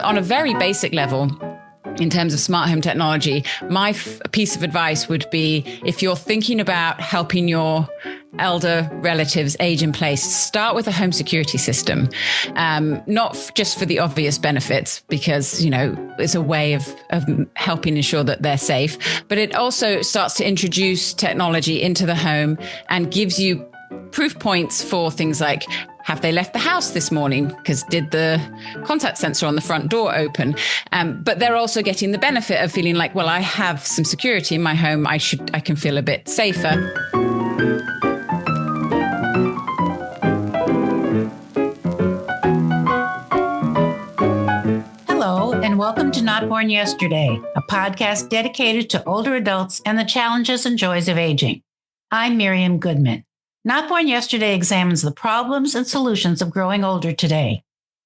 on a very basic level, in terms of smart home technology, my piece of advice would be, if you're thinking about helping your elder relatives age in place, start with a home security system. Not just for the obvious benefits, because, it's a way of helping ensure that they're safe, but it also starts to introduce technology into the home and gives you proof points for things like, have they left the house this morning? Because did the contact sensor on the front door open? But they're also getting the benefit of feeling like, well, I have some security in my home. I can feel a bit safer. Hello, and welcome to Not Born Yesterday, a podcast dedicated to older adults and the challenges and joys of aging. I'm Miriam Goodman. Not Born Yesterday examines the problems and solutions of growing older today.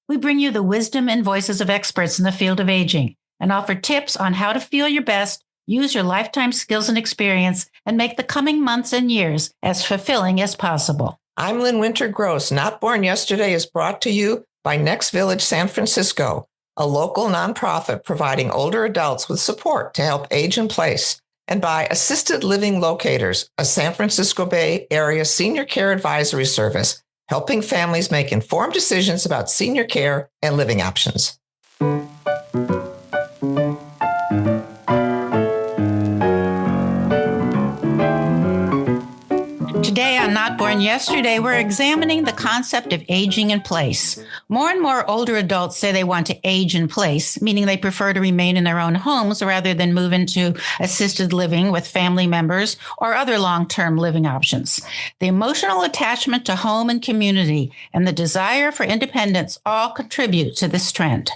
We bring you the wisdom and voices of experts in the field of aging and offer tips on how to feel your best, use your lifetime skills and experience, and make the coming months and years as fulfilling as possible. I'm Lynn Winter-Gross. Not Born Yesterday is brought to you by Next Village San Francisco, a local nonprofit providing older adults with support to help age in place, and by Assisted Living Locators, a San Francisco Bay Area senior care advisory service, helping families make informed decisions about senior care and living options. Today on Not Born Yesterday, we're examining the concept of aging in place. More and more older adults say they want to age in place, meaning they prefer to remain in their own homes rather than move into assisted living with family members or other long-term living options. The emotional attachment to home and community and the desire for independence all contribute to this trend.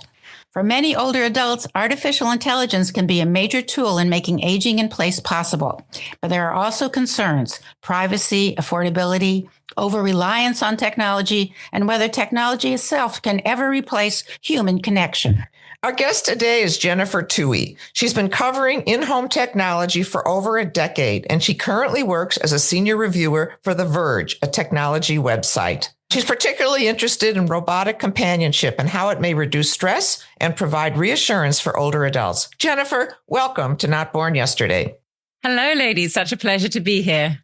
For many older adults, artificial intelligence can be a major tool in making aging in place possible. But there are also concerns: privacy, affordability, over-reliance on technology, and whether technology itself can ever replace human connection. Our guest today is Jennifer Tuohy. She's been covering in-home technology for over a decade, and she currently works as a senior reviewer for The Verge, a technology website. She's particularly interested in robotic companionship and how it may reduce stress and provide reassurance for older adults. Jennifer, welcome to Not Born Yesterday. Hello, ladies. Such a pleasure to be here.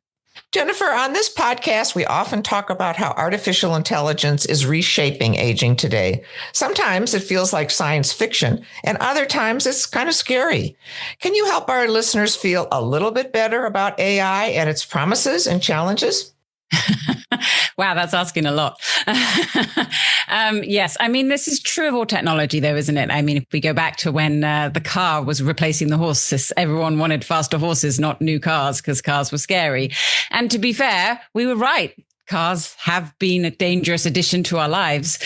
Jennifer, on this podcast, we often talk about how artificial intelligence is reshaping aging today. Sometimes it feels like science fiction, and other times it's kind of scary. Can you help our listeners feel a little bit better about AI and its promises and challenges? Wow, that's asking a lot. Yes. I mean, this is true of all technology, though, isn't it? I mean, if we go back to when the car was replacing the horse, everyone wanted faster horses, not new cars, because cars were scary. And to be fair, we were right. Cars have been a dangerous addition to our lives,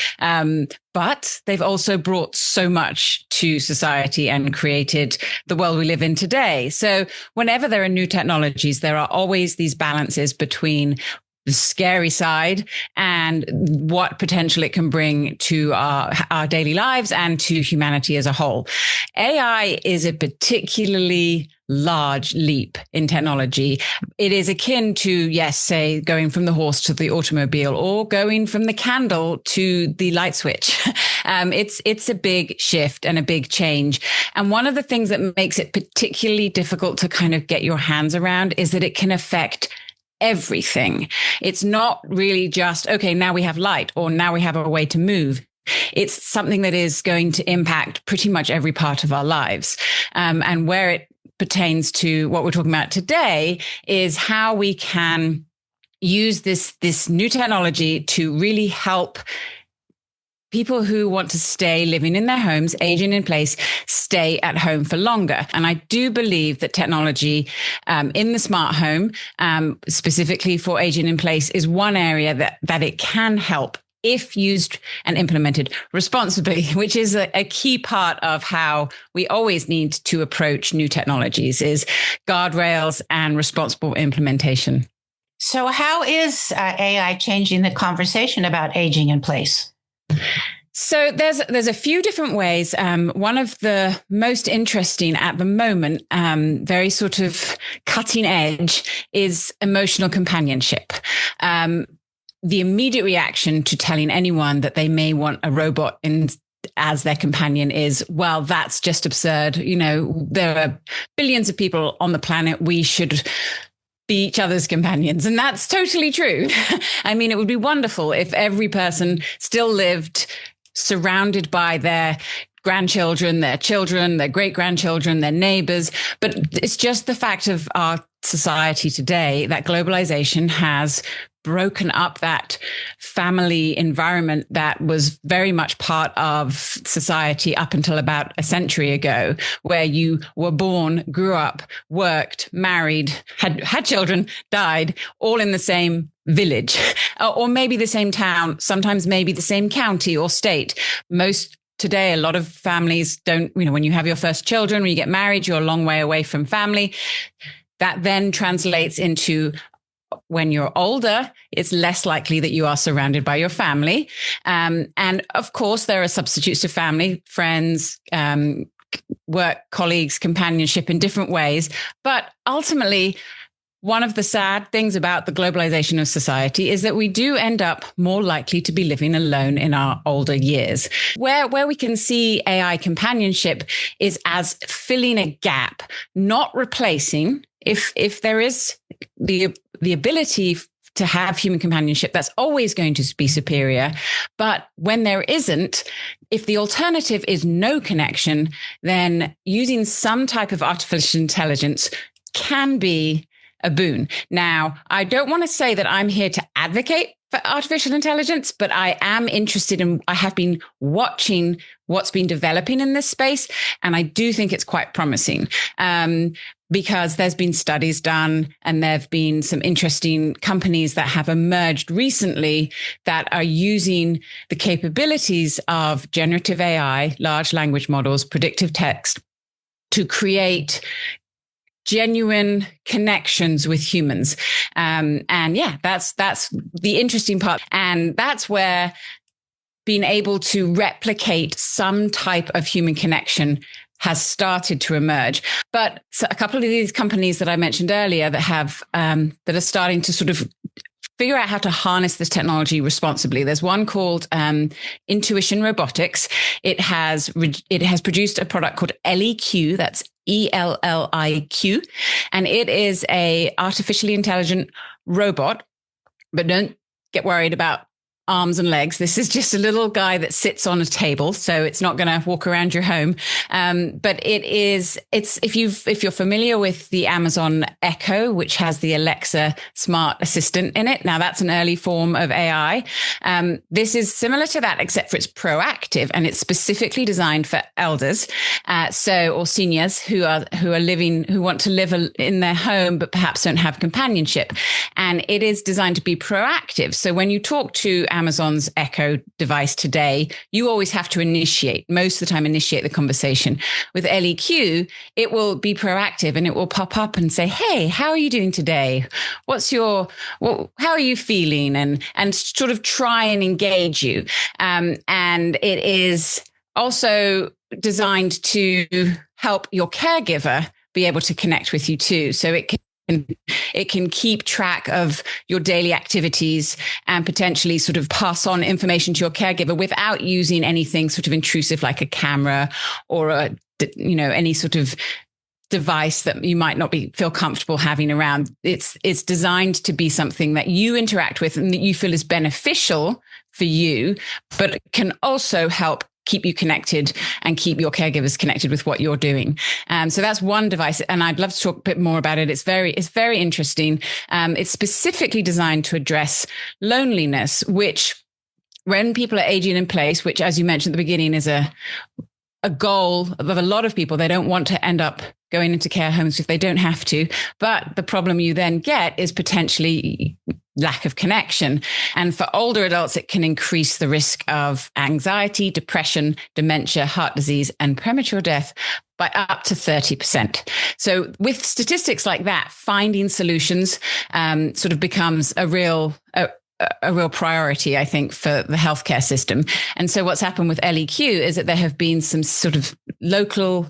but they've also brought so much to society and created the world we live in today. So whenever there are new technologies, there are always these balances between the scary side and what potential it can bring to our daily lives and to humanity as a whole. AI is a particularly large leap in technology. It is akin to, yes, say, going from the horse to the automobile or going from the candle to the light switch. It's a big shift and a big change. And one of the things that makes it particularly difficult to kind of get your hands around is that it can affect everything. It's not really just, okay, now we have light or now we have a way to move. It's something that is going to impact pretty much every part of our lives. And where it pertains to what we're talking about today is how we can use this new technology to really help people who want to stay living in their homes, aging in place, stay at home for longer. And I do believe that technology in the smart home, specifically for aging in place, is one area that it can help if used and implemented responsibly, which is a key part of how we always need to approach new technologies, is guardrails and responsible implementation. So how is AI changing the conversation about aging in place? So there's a few different ways. One of the most interesting at the moment, very sort of cutting edge, is emotional companionship. The immediate reaction to telling anyone that they may want a robot as their companion is, well, that's just absurd. There are billions of people on the planet. We should be each other's companions. And that's totally true. I mean, it would be wonderful if every person still lived surrounded by their grandchildren, their children, their great-grandchildren, their neighbors. But it's just the fact of our society today that globalization has broken up that family environment that was very much part of society up until about a century ago, where you were born, grew up, worked, married, had children, died, all in the same village, or maybe the same town, sometimes maybe the same county or state. Today, a lot of families don't, when you have your first children, when you get married, you're a long way away from family. That then translates into when you're older, it's less likely that you are surrounded by your family. And of course, there are substitutes to family, friends, work, colleagues, companionship in different ways. But ultimately, one of the sad things about the globalization of society is that we do end up more likely to be living alone in our older years. Where we can see AI companionship is as filling a gap, not replacing. If there is the ability to have human companionship, that's always going to be superior. But when there isn't, if the alternative is no connection, then using some type of artificial intelligence can be a boon. Now, I don't want to say that I'm here to advocate for artificial intelligence, but I am interested in, I have been watching what's been developing in this space. And I do think it's quite promising. Because there's been studies done and there've been some interesting companies that have emerged recently that are using the capabilities of generative AI, large language models, predictive text to create genuine connections with humans. And yeah, that's the interesting part. And that's where being able to replicate some type of human connection has started to emerge. But a couple of these companies that I mentioned earlier that have that are starting to sort of figure out how to harness this technology responsibly. There's one called Intuition Robotics. It has produced a product called LEQ. That's ELLIQ, and it is a artificially intelligent robot. But don't get worried about arms and legs. This is just a little guy that sits on a table, so it's not going to walk around your home. But it's if you're familiar with the Amazon Echo, which has the Alexa smart assistant in it. Now that's an early form of AI. This is similar to that, except for it's proactive and it's specifically designed for elders, or seniors who want to live in their home but perhaps don't have companionship. And it is designed to be proactive. So when you talk to Amazon's Echo device today, you always have to most of the time initiate the conversation. With LEQ, it will be proactive and it will pop up and say, hey, how are you doing today? How are you feeling? And sort of try and engage you. And it is also designed to help your caregiver be able to connect with you too. So it can keep track of your daily activities and potentially sort of pass on information to your caregiver without using anything sort of intrusive like a camera or any sort of device that you might not feel comfortable having around. It's designed to be something that you interact with and that you feel is beneficial for you, but can also help keep you connected and keep your caregivers connected with what you're doing. So that's one device. And I'd love to talk a bit more about it. It's very interesting. It's specifically designed to address loneliness, which when people are aging in place, which as you mentioned at the beginning is a goal of a lot of people. They don't want to end up going into care homes if they don't have to. But the problem you then get is potentially lack of connection. And for older adults, it can increase the risk of anxiety, depression, dementia, heart disease, and premature death by up to 30%. So with statistics like that, finding solutions sort of becomes a real priority, I think, for the healthcare system. And so what's happened with LEQ is that there have been some sort of local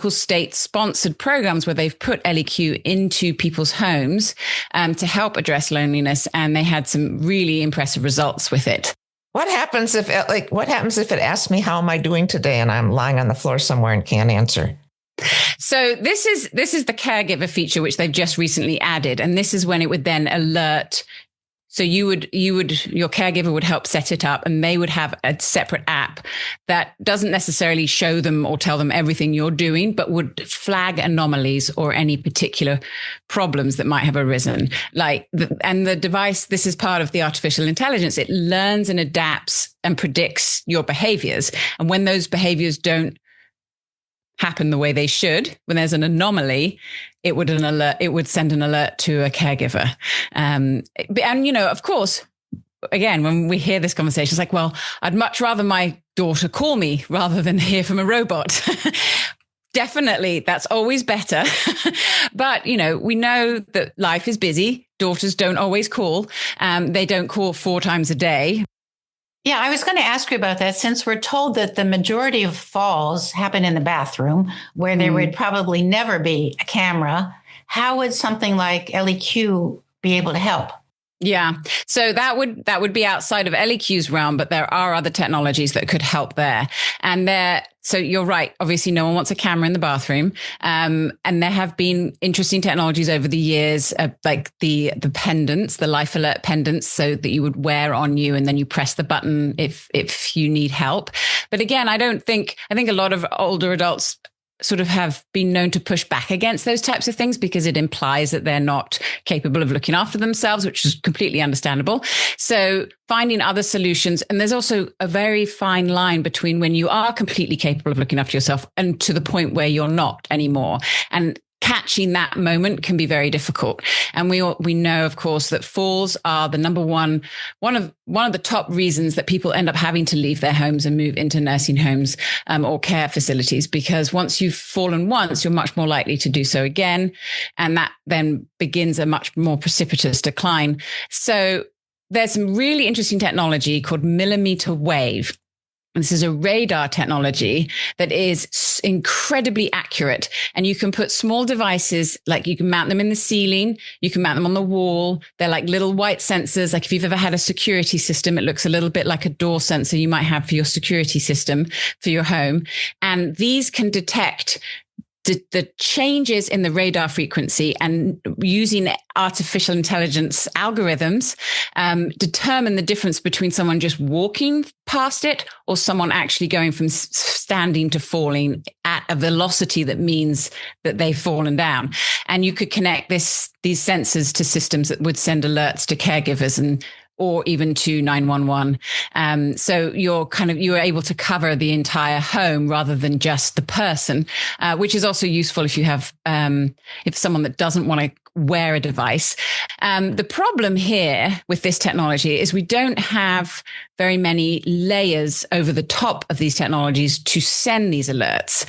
state sponsored programs where they've put LEQ into people's homes to help address loneliness. And they had some really impressive results with it. What happens if it asks me how am I doing today and I'm lying on the floor somewhere and can't answer? So this is the caregiver feature, which they've just recently added. And this is when it would then alert. So your caregiver would help set it up, and they would have a separate app that doesn't necessarily show them or tell them everything you're doing, but would flag anomalies or any particular problems that might have arisen. And the device, this is part of the artificial intelligence. It learns and adapts and predicts your behaviors. And when those behaviors don't happen the way they should, when there's an anomaly, it would send an alert to a caregiver. And, of course, again, when we hear this conversation, it's like, well, I'd much rather my daughter call me rather than hear from a robot. Definitely, that's always better. But, we know that life is busy. Daughters don't always call. They don't call 4 times a day. Yeah, I was going to ask you about that, since we're told that the majority of falls happen in the bathroom, where there would probably never be a camera. How would something like LEQ be able to help? Yeah. So that would be outside of LEQ's realm, but there are other technologies that could help there. So you're right. Obviously, no one wants a camera in the bathroom. And there have been interesting technologies over the years, like the pendants, the life alert pendants, so that you would wear on you and then you press the button if you need help. But again, I think a lot of older adults sort of have been known to push back against those types of things because it implies that they're not capable of looking after themselves, which is completely understandable. So finding other solutions. And there's also a very fine line between when you are completely capable of looking after yourself and to the point where you're not anymore. And catching that moment can be very difficult. And we know, of course, that falls are the number one of the top reasons that people end up having to leave their homes and move into nursing homes or care facilities, because once you've fallen once, you're much more likely to do so again. And that then begins a much more precipitous decline. So there's some really interesting technology called millimeter wave. This is a radar technology that is incredibly accurate. And you can put small devices, like you can mount them in the ceiling, you can mount them on the wall. They're like little white sensors. Like if you've ever had a security system, it looks a little bit like a door sensor you might have for your security system for your home. And these can detect the changes in the radar frequency, and using artificial intelligence algorithms, determine the difference between someone just walking past it or someone actually going from standing to falling at a velocity that means that they've fallen down. And you could connect these sensors to systems that would send alerts to caregivers or even to 911. So you're able to cover the entire home rather than just the person, which is also useful if you have, if someone that doesn't want to wear a device. The problem here with this technology is we don't have very many layers over the top of these technologies to send these alerts.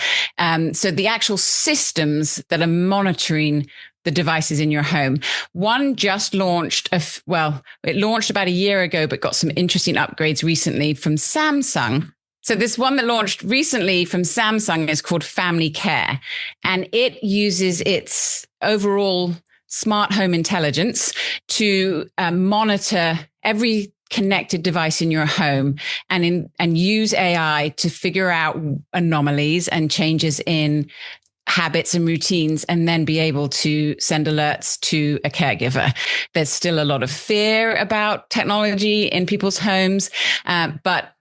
So the actual systems that are monitoring the devices in your home. One just launched, it launched about a year ago, but got some interesting upgrades recently from Samsung. So this one that launched recently from Samsung is called Family Care, and it uses its overall smart home intelligence to monitor every connected device in your home and use AI to figure out anomalies and changes in habits and routines, and then be able to send alerts to a caregiver. There's still a lot of fear about technology in people's homes, but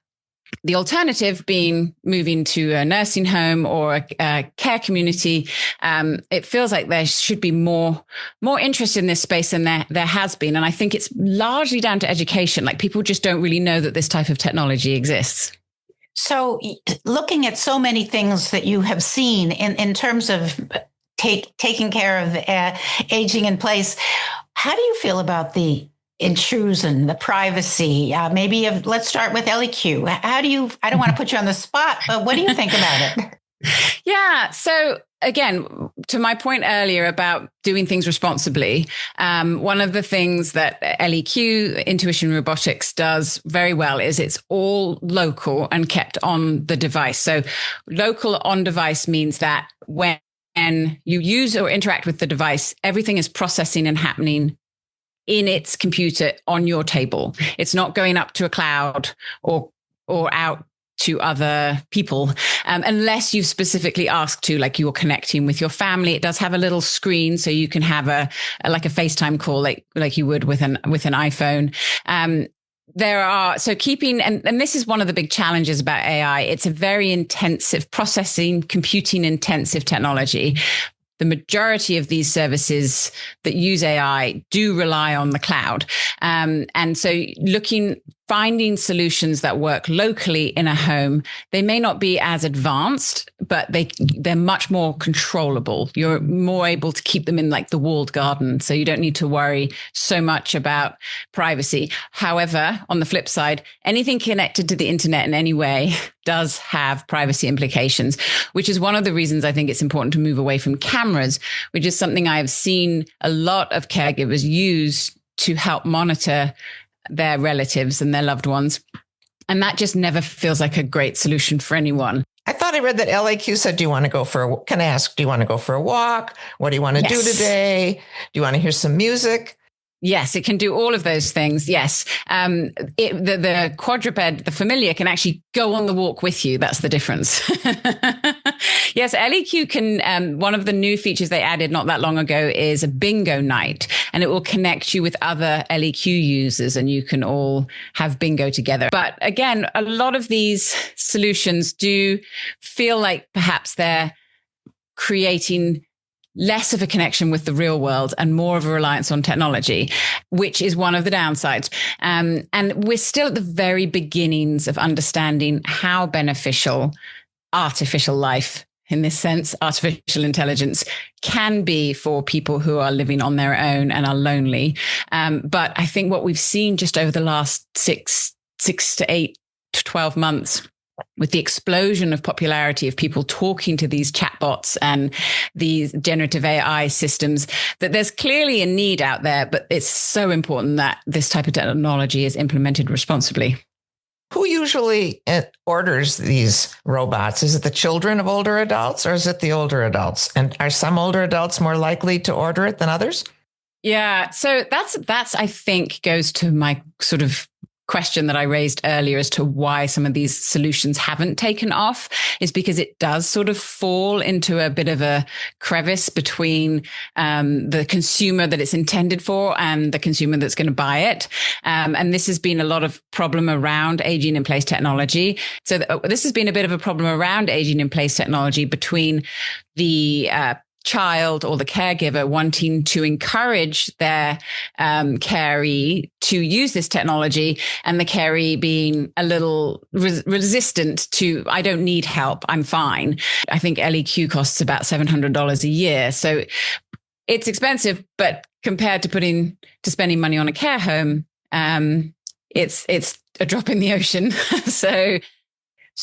the alternative being moving to a nursing home or a care community. It feels like there should be more interest in this space than there has been. And I think it's largely down to education. Like people just don't really know that this type of technology exists. So looking at so many things that you have seen in terms of taking care of aging in place, how do you feel about the intrusion, the privacy? Let's start with LEQ. I don't want to put you on the spot, but what do you think about it? Yeah. So again, to my point earlier about doing things responsibly, one of the things that LEQ, Intuition Robotics, does very well is it's all local and kept on the device. So local on device means that when you use or interact with the device, everything is processing and happening in its computer on your table. It's not going up to a cloud or out to other people, unless you've specifically asked to, like you're connecting with your family. It does have a little screen, so you can have a like a FaceTime call, like you would with an iPhone. And this is one of the big challenges about AI. It's a very intensive processing, computing intensive technology. The majority of these services that use AI do rely on the cloud. And so finding solutions that work locally in a home, they may not be as advanced, but they're much more controllable. You're more able to keep them in like the walled garden. So you don't need to worry so much about privacy. However, on the flip side, anything connected to the internet in any way does have privacy implications, which is one of the reasons I think it's important to move away from cameras, which is something I've seen a lot of caregivers use to help monitor their relatives and their loved ones. And that just never feels like a great solution for anyone. I thought I read that LAQ said, do you want to go for can I ask, do you want to go for a walk? What do you want to do today? Do you want to hear some music? Yes, it can do all of those things. Yes. The quadruped, the familiar, can actually go on the walk with you. That's the difference. Yes, LEQ can, one of the new features they added not that long ago is a bingo night, and it will connect you with other LEQ users and you can all have bingo together. But again, a lot of these solutions do feel like perhaps they're creating less of a connection with the real world and more of a reliance on technology, which is one of the downsides. And we're still at the very beginnings of understanding how beneficial artificial life, in this sense, artificial intelligence, can be for people who are living on their own and are lonely. But I think what we've seen just over the last 6 to 8 to 12 months, with the explosion of popularity of people talking to these chatbots and these generative AI systems, that there's clearly a need out there, but it's so important that this type of technology is implemented responsibly. Who usually orders these robots? Is it the children of older adults or is it the older adults? And are some older adults more likely to order it than others? Yeah, so that's I think goes to my sort of question that I raised earlier as to why some of these solutions haven't taken off, is because it does sort of fall into a bit of a crevice between the consumer that it's intended for and the consumer that's going to buy it. And this has been a lot of problem around aging in place technology. So this has been a bit of a problem around aging in place technology between the child or the caregiver wanting to encourage their caree to use this technology, and the caree being a little resistant to, I don't need help, I'm fine. I think LEQ costs about $700 a year. So it's expensive, but compared to spending money on a care home, it's a drop in the ocean. So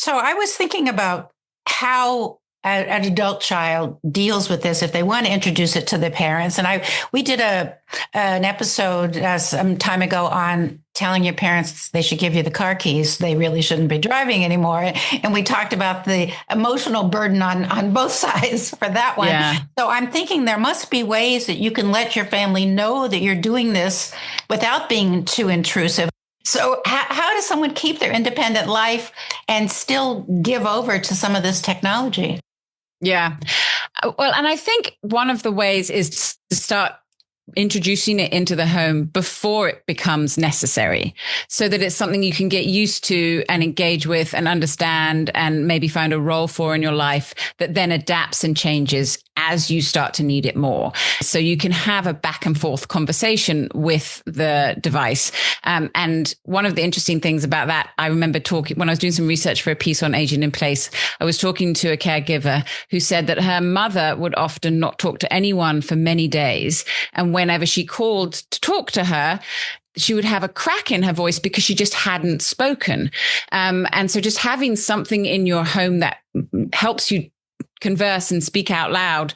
I was thinking about how an adult child deals with this if they want to introduce it to the parents. And we did an episode some time ago on telling your parents they should give you the car keys. They really shouldn't be driving anymore. And we talked about the emotional burden on both sides for that one. Yeah. So I'm thinking there must be ways that you can let your family know that you're doing this without being too intrusive. So how does someone keep their independent life and still give over to some of this technology? Yeah. Well, and I think one of the ways is to start introducing it into the home before it becomes necessary, so that it's something you can get used to and engage with and understand and maybe find a role for in your life that then adapts and changes as you start to need it more. So you can have a back and forth conversation with the device. And one of the interesting things about that, I remember talking when I was doing some research for a piece on aging in place, I was talking to a caregiver who said that her mother would often not talk to anyone for many days. And whenever she called to talk to her, she would have a crack in her voice because she just hadn't spoken. And so just having something in your home that helps you converse and speak out loud,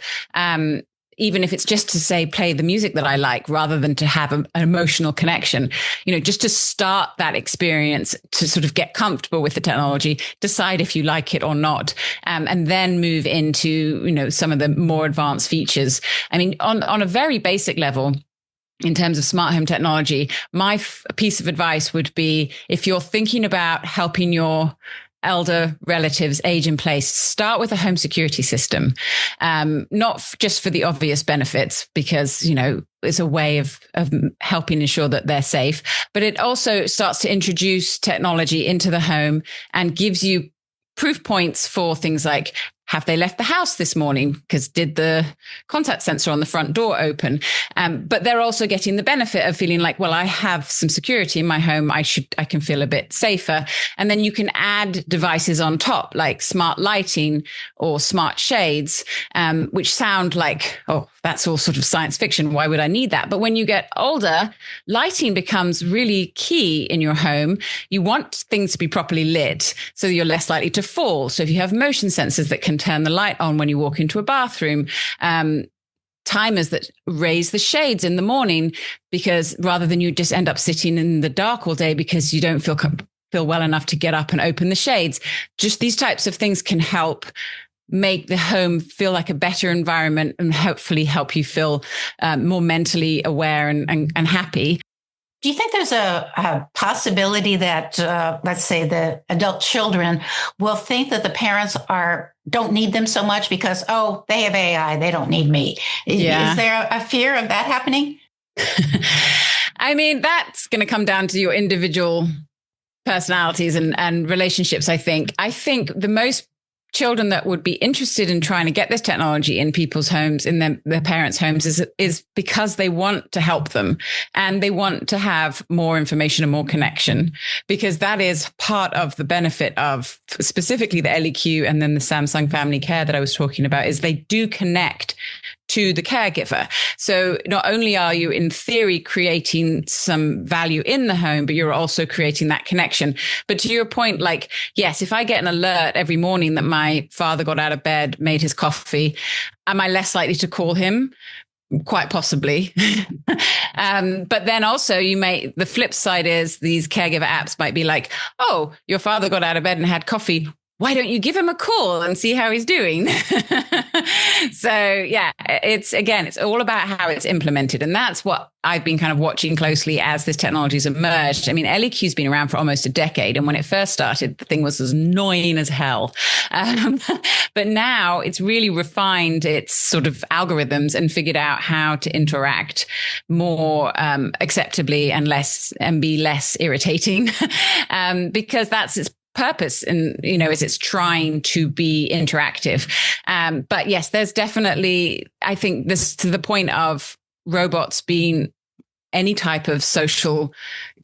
even if it's just to say, play the music that I like, rather than to have an emotional connection, just to start that experience, to sort of get comfortable with the technology, decide if you like it or not, and then move into, some of the more advanced features. I mean, on a very basic level, in terms of smart home technology, my piece of advice would be, if you're thinking about helping your elder relatives age in place, start with a home security system. Not just for the obvious benefits, because, it's a way of helping ensure that they're safe, but it also starts to introduce technology into the home and gives you proof points for things like, have they left the house this morning? Because did the contact sensor on the front door open? But they're also getting the benefit of feeling like, well, I have some security in my home. I can feel a bit safer. And then you can add devices on top, like smart lighting or smart shades, which sound like, oh, that's all sort of science fiction. Why would I need that? But when you get older, lighting becomes really key in your home. You want things to be properly lit so you're less likely to fall. So if you have motion sensors that can turn the light on when you walk into a bathroom, timers that raise the shades in the morning, because rather than you just end up sitting in the dark all day because you don't feel well enough to get up and open the shades. Just these types of things can help make the home feel like a better environment and hopefully help you feel more mentally aware and happy. Do you think there's a possibility that, let's say, the adult children will think that the parents don't need them so much because, oh, they have AI, they don't need me? Yeah. Is there a fear of that happening? I mean, that's going to come down to your individual personalities and relationships, I think. I think the most children that would be interested in trying to get this technology in people's homes, in their parents' homes, is because they want to help them and they want to have more information and more connection, because that is part of the benefit of specifically the LEQ and then the Samsung Family Care that I was talking about, is they do connect to the caregiver. So not only are you in theory creating some value in the home, but you're also creating that connection. But to your point, like, yes, if I get an alert every morning that my father got out of bed, made his coffee, am I less likely to call him? Quite possibly. But then also the flip side is these caregiver apps might be like, oh, your father got out of bed and had coffee. Why don't you give him a call and see how he's doing? So yeah, it's all about how it's implemented. And that's what I've been kind of watching closely as this technology has emerged. I mean, LEQ's been around for almost a decade. And when it first started, the thing was as annoying as hell. But now it's really refined its sort of algorithms and figured out how to interact more acceptably and be less irritating, because that's its purpose, and is it's trying to be interactive. But yes, there's definitely, I think, this to the point of robots being any type of social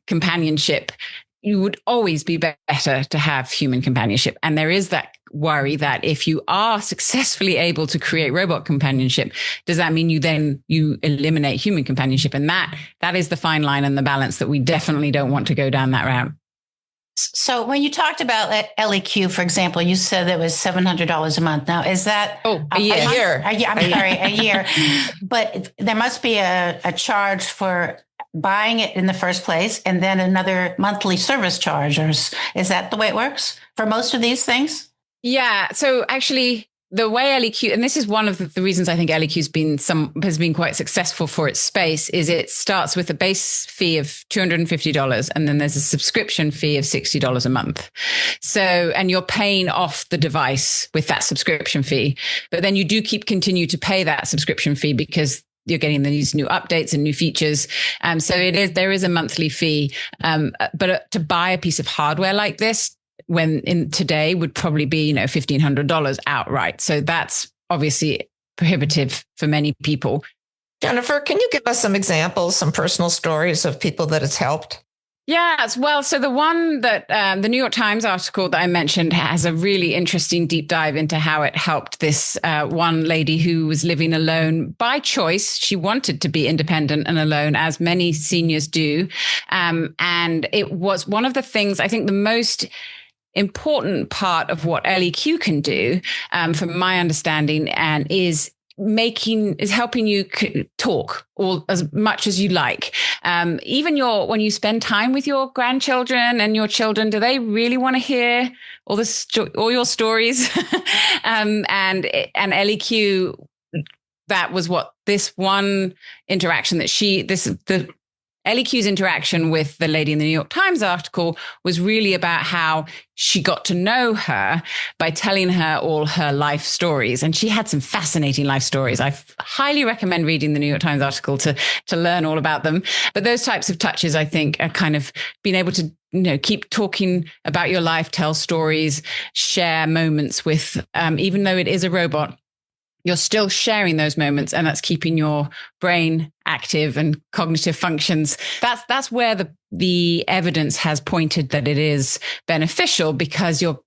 companionship. You would always be better to have human companionship. And there is that worry that if you are successfully able to create robot companionship, does that mean you eliminate human companionship? And that is the fine line and the balance that we definitely don't want to go down that route. So when you talked about LEQ, for example, you said it was $700 a month. Now, is that a year? A year. But there must be a charge for buying it in the first place and then another monthly service charge. Or is that the way it works for most of these things? Yeah. So actually, the way LEQ, and this is one of the reasons I think LEQ has been quite successful for its space, is it starts with a base fee of $250, and then there's a subscription fee of $60 a month. So, and you're paying off the device with that subscription fee, but then you do continue to pay that subscription fee because you're getting these new updates and new features. So there is a monthly fee, but to buy a piece of hardware like this, when in today would probably be, $1,500 outright. So that's obviously prohibitive for many people. Jennifer, can you give us some examples, some personal stories of people that it's helped? Yes. Well, so the one that the New York Times article that I mentioned has a really interesting deep dive into how it helped this one lady who was living alone by choice. She wanted to be independent and alone, as many seniors do. And it was one of the things, I think the most important part of what LEQ can do, from my understanding, and is helping you talk all as much as you like. Even when you spend time with your grandchildren and your children, do they really want to hear all your stories? And LEQ, that was what this one interaction that the Ellie Q's interaction with the lady in the New York Times article was really about how she got to know her by telling her all her life stories. And she had some fascinating life stories. I highly recommend reading the New York Times article to learn all about them. But those types of touches, I think, are kind of being able to, keep talking about your life, tell stories, share moments with, even though it is a robot, you're still sharing those moments, and that's keeping your brain active and cognitive functions. That's where the evidence has pointed that it is beneficial, because you're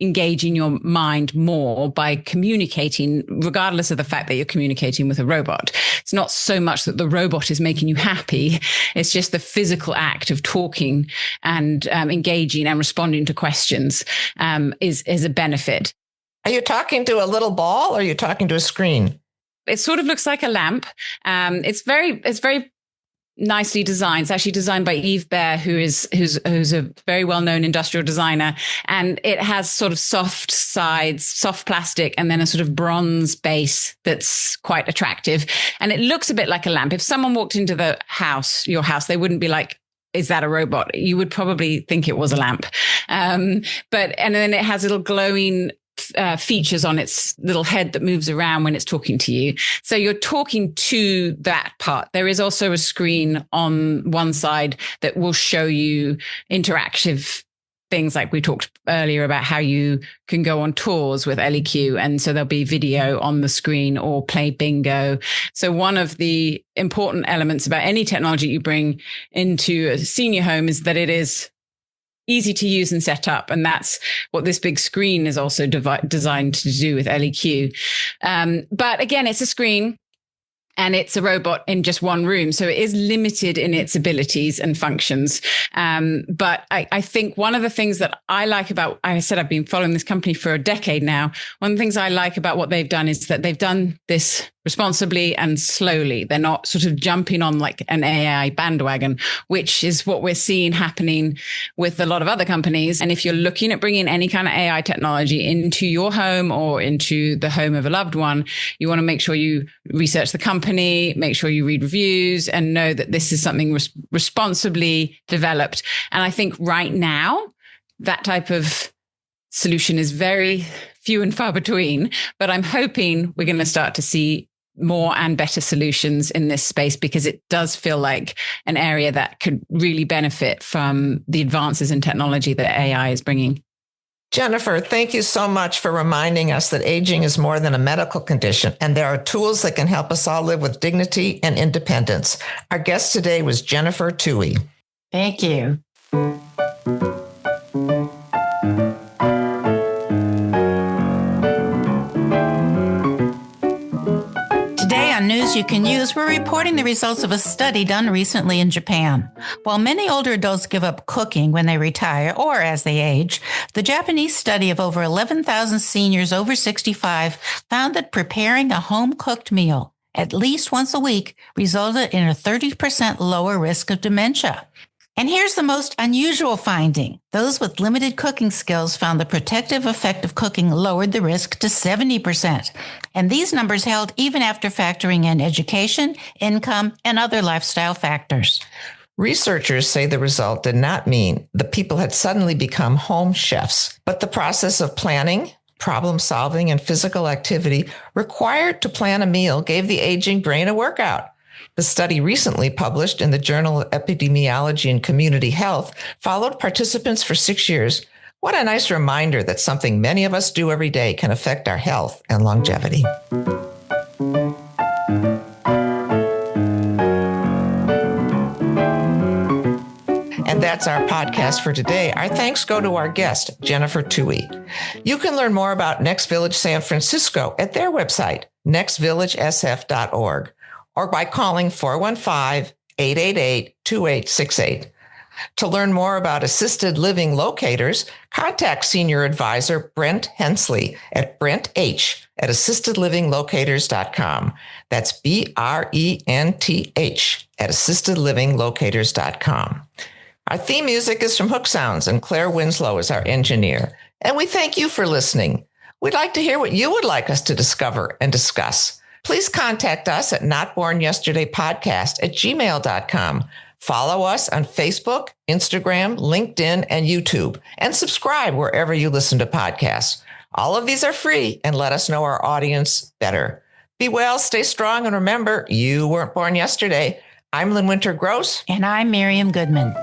engaging your mind more by communicating, regardless of the fact that you're communicating with a robot. It's not so much that the robot is making you happy. It's just the physical act of talking and engaging and responding to questions is a benefit. Are you talking to a little ball or are you talking to a screen? It sort of looks like a lamp. It's very nicely designed. It's actually designed by Eve Baer, who's a very well-known industrial designer. And it has sort of soft sides, soft plastic, and then a sort of bronze base that's quite attractive. And it looks a bit like a lamp. If someone walked into your house, they wouldn't be like, is that a robot? You would probably think it was a lamp. And then it has little glowing features on its little head that moves around when it's talking to you. So you're talking to that part. There is also a screen on one side that will show you interactive things, like we talked earlier about how you can go on tours with Ellie Q. And so there'll be video on the screen or play bingo. So one of the important elements about any technology you bring into a senior home is that it is easy to use and set up. And that's what this big screen is also designed to do with Ellie Q. But again, it's a screen and it's a robot in just one room. So it is limited in its abilities and functions. But I think one of the things that I like about, I said I've been following this company for a decade now. One of the things I like about what they've done is that they've done this responsibly and slowly. They're not sort of jumping on like an AI bandwagon, which is what we're seeing happening with a lot of other companies. And if you're looking at bringing any kind of AI technology into your home or into the home of a loved one, you want to make sure you research the company, make sure you read reviews, and know that this is something responsibly developed. And I think right now, that type of solution is very few and far between, but I'm hoping we're going to start to see more and better solutions in this space, because it does feel like an area that could really benefit from the advances in technology that AI is bringing. Jennifer, thank you so much for reminding us that aging is more than a medical condition, and there are tools that can help us all live with dignity and independence. Our guest today was Jennifer Tuohy. Thank you. News you can use, we're reporting the results of a study done recently in Japan. While many older adults give up cooking when they retire or as they age, the Japanese study of over 11,000 seniors over 65 found that preparing a home-cooked meal at least once a week resulted in a 30% lower risk of dementia. And here's the most unusual finding. Those with limited cooking skills found the protective effect of cooking lowered the risk to 70%. And these numbers held even after factoring in education, income, and other lifestyle factors. Researchers say the result did not mean the people had suddenly become home chefs, but the process of planning, problem solving, and physical activity required to plan a meal gave the aging brain a workout. The study recently published in the Journal of Epidemiology and Community Health followed participants for 6 years. What a nice reminder that something many of us do every day can affect our health and longevity. And that's our podcast for today. Our thanks go to our guest, Jennifer Tuohy. You can learn more about Next Village San Francisco at their website, nextvillagesf.org. or by calling 415-888-2868. To learn more about assisted living locators, contact Senior Advisor Brent Hensley at brent@assistedlivinglocators.com. That's BRENTH at assistedlivinglocators.com. Our theme music is from Hook Sounds, and Claire Winslow is our engineer. And we thank you for listening. We'd like to hear what you would like us to discover and discuss. Please contact us at notbornyesterdaypodcast@gmail.com. Follow us on Facebook, Instagram, LinkedIn, and YouTube, and subscribe wherever you listen to podcasts. All of these are free and let us know our audience better. Be well, stay strong, and remember, you weren't born yesterday. I'm Lynn Winter Gross. And I'm Miriam Goodman.